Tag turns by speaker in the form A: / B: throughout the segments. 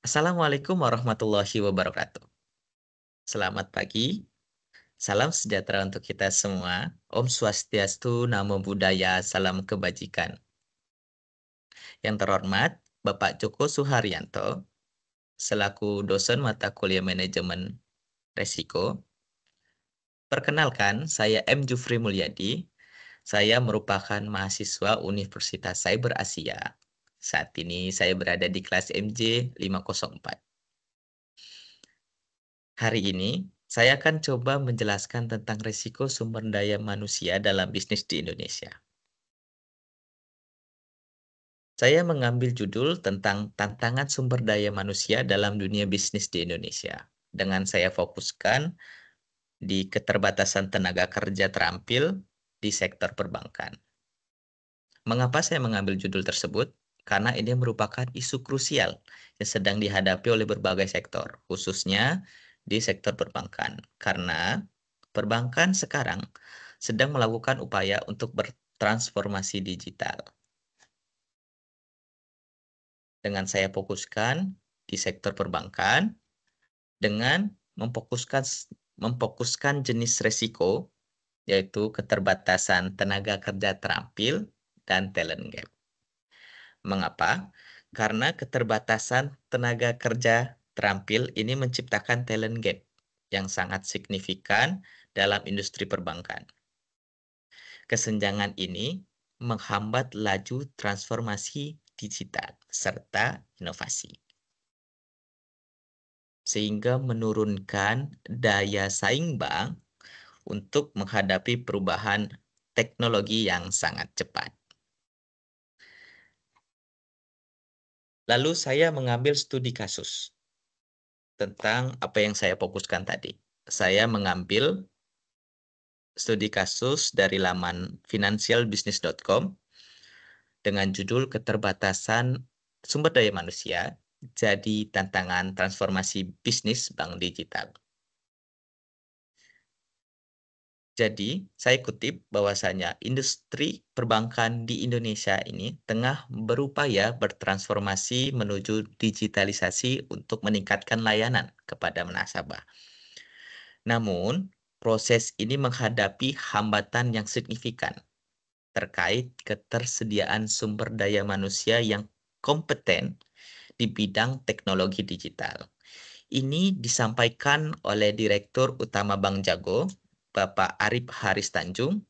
A: Assalamualaikum warahmatullahi wabarakatuh. Selamat pagi, salam sejahtera untuk kita semua. Om Swastiastu, Namo Buddhaya, salam kebajikan. Yang terhormat, Bapak Joko Suharyanto, selaku dosen mata kuliah manajemen resiko. Perkenalkan, saya M. Jufri Mulyadi. Saya merupakan mahasiswa Universitas Cyber Asia. Saat ini saya berada di kelas MJ 504. Hari ini, saya akan coba menjelaskan tentang risiko sumber daya manusia dalam bisnis di Indonesia. Saya mengambil judul tentang tantangan sumber daya manusia dalam dunia bisnis di Indonesia. Dengan saya fokuskan di keterbatasan tenaga kerja terampil di sektor perbankan. Mengapa saya mengambil judul tersebut? Karena ini merupakan isu krusial yang sedang dihadapi oleh berbagai sektor, khususnya di sektor perbankan. Karena perbankan sekarang sedang melakukan upaya untuk bertransformasi digital. Dengan saya fokuskan di sektor perbankan, dengan memfokuskan jenis resiko, yaitu keterbatasan tenaga kerja terampil dan talent gap. Mengapa? Karena keterbatasan tenaga kerja terampil ini menciptakan talent gap yang sangat signifikan dalam industri perbankan. Kesenjangan ini menghambat laju transformasi digital serta inovasi, sehingga menurunkan daya saing bank untuk menghadapi perubahan teknologi yang sangat cepat. Lalu saya mengambil studi kasus tentang apa yang saya fokuskan tadi. Saya mengambil studi kasus dari laman financialbusiness.com dengan judul Keterbatasan Sumber Daya Manusia jadi tantangan transformasi bisnis bank digital. Jadi, saya kutip bahwasanya industri perbankan di Indonesia ini tengah berupaya bertransformasi menuju digitalisasi untuk meningkatkan layanan kepada nasabah. Namun, proses ini menghadapi hambatan yang signifikan terkait ketersediaan sumber daya manusia yang kompeten di bidang teknologi digital. Ini disampaikan oleh Direktur Utama Bank Jago, Bapak Arif Haris Tanjung,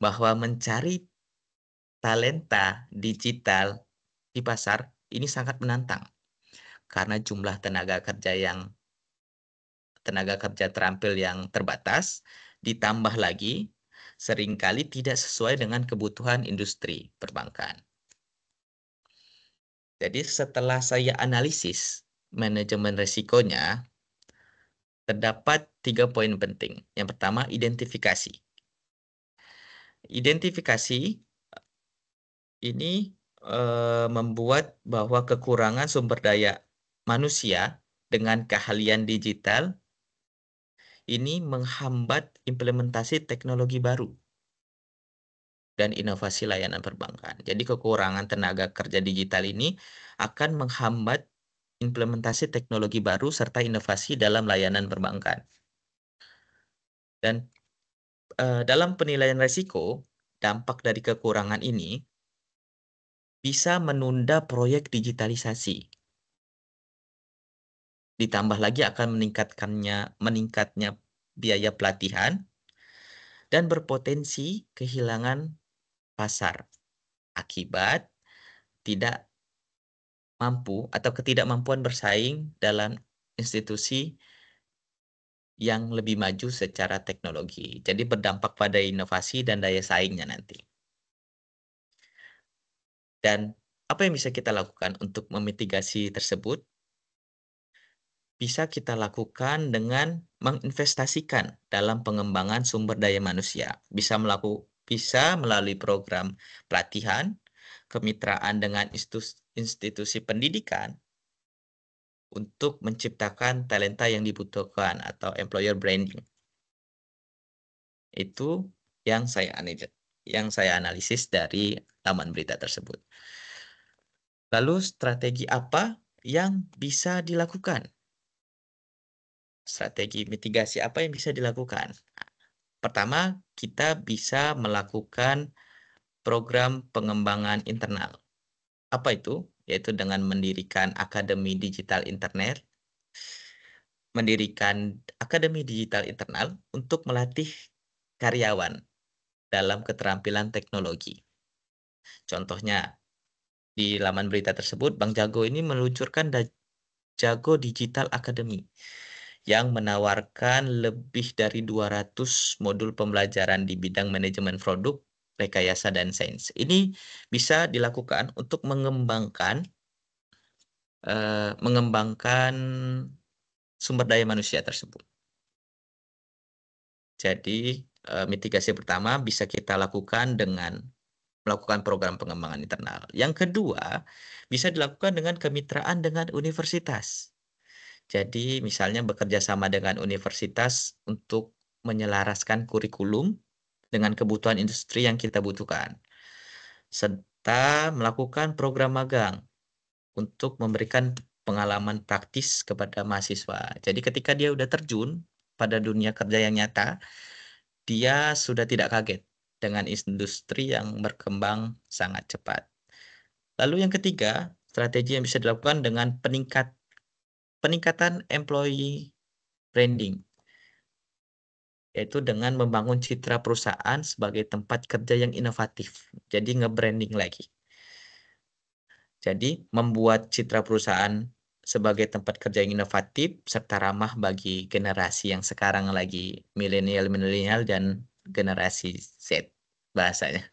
A: bahwa mencari talenta digital di pasar ini sangat menantang karena jumlah tenaga kerja terampil yang terbatas, ditambah lagi seringkali tidak sesuai dengan kebutuhan industri perbankan. Jadi setelah saya analisis manajemen risikonya, terdapat 3 poin penting. Yang pertama, identifikasi. Identifikasi ini membuat bahwa kekurangan sumber daya manusia dengan keahlian digital ini menghambat implementasi teknologi baru dan inovasi layanan perbankan. Jadi kekurangan tenaga kerja digital ini akan menghambat implementasi teknologi baru serta inovasi dalam layanan perbankan. Dan dalam penilaian risiko, dampak dari kekurangan ini bisa menunda proyek digitalisasi. Ditambah lagi akan meningkatnya biaya pelatihan dan berpotensi kehilangan pasar akibat tidak mampu atau ketidakmampuan bersaing dalam institusi yang lebih maju secara teknologi. Jadi berdampak pada inovasi dan daya saingnya nanti. Dan apa yang bisa kita lakukan untuk memitigasi tersebut? Bisa kita lakukan dengan menginvestasikan dalam pengembangan sumber daya manusia. Bisa melalui program pelatihan, kemitraan dengan institusi pendidikan untuk menciptakan talenta yang dibutuhkan atau employer branding. Itu yang saya analisis dari laman berita tersebut. Lalu strategi apa yang bisa dilakukan. Strategi mitigasi apa yang bisa dilakukan? Pertama, kita bisa melakukan program pengembangan internal. Apa itu? Yaitu dengan mendirikan akademi digital internet, mendirikan akademi digital internal untuk melatih karyawan dalam keterampilan teknologi. Contohnya, di laman berita tersebut, Bank Jago ini meluncurkan Jago Digital Academy yang menawarkan lebih dari 200 modul pembelajaran di bidang manajemen produk, rekayasa, dan sains. Ini bisa dilakukan untuk mengembangkan sumber daya manusia tersebut. Jadi, mitigasi pertama bisa kita lakukan dengan melakukan program pengembangan internal. Yang kedua, bisa dilakukan dengan kemitraan dengan universitas. Jadi misalnya bekerja sama dengan universitas untuk menyelaraskan kurikulum dengan kebutuhan industri yang kita butuhkan, serta melakukan program magang untuk memberikan pengalaman praktis kepada mahasiswa. Jadi ketika dia udah terjun pada dunia kerja yang nyata, dia sudah tidak kaget dengan industri yang berkembang sangat cepat. Lalu yang ketiga, strategi yang bisa dilakukan dengan peningkatan employee branding, yaitu dengan membangun citra perusahaan sebagai tempat kerja yang inovatif. Jadi nge-branding lagi. Jadi membuat citra perusahaan sebagai tempat kerja yang inovatif serta ramah bagi generasi yang sekarang lagi milenial dan generasi Z bahasanya.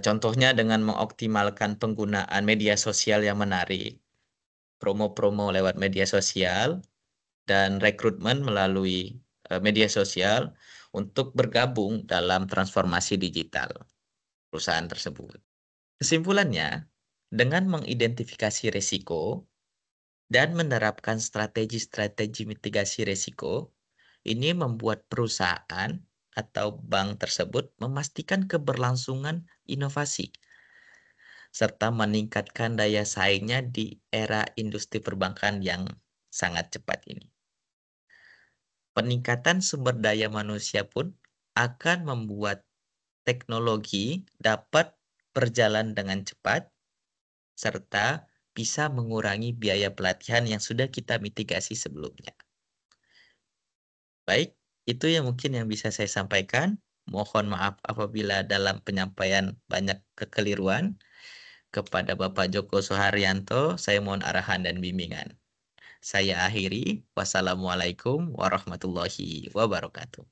A: Contohnya dengan mengoptimalkan penggunaan media sosial yang menarik, promo-promo lewat media sosial, dan rekrutmen melalui media sosial untuk bergabung dalam transformasi digital perusahaan tersebut. Kesimpulannya, dengan mengidentifikasi risiko dan menerapkan strategi-strategi mitigasi risiko, ini membuat perusahaan atau bank tersebut memastikan keberlangsungan inovasi serta meningkatkan daya saingnya di era industri perbankan yang sangat cepat ini. Peningkatan sumber daya manusia pun akan membuat teknologi dapat berjalan dengan cepat serta bisa mengurangi biaya pelatihan yang sudah kita mitigasi sebelumnya. Baik, itu yang mungkin yang bisa saya sampaikan. Mohon maaf apabila dalam penyampaian banyak kekeliruan. Kepada Bapak Joko Suharyanto, saya mohon arahan dan bimbingan. Saya akhiri. Wassalamualaikum warahmatullahi wabarakatuh.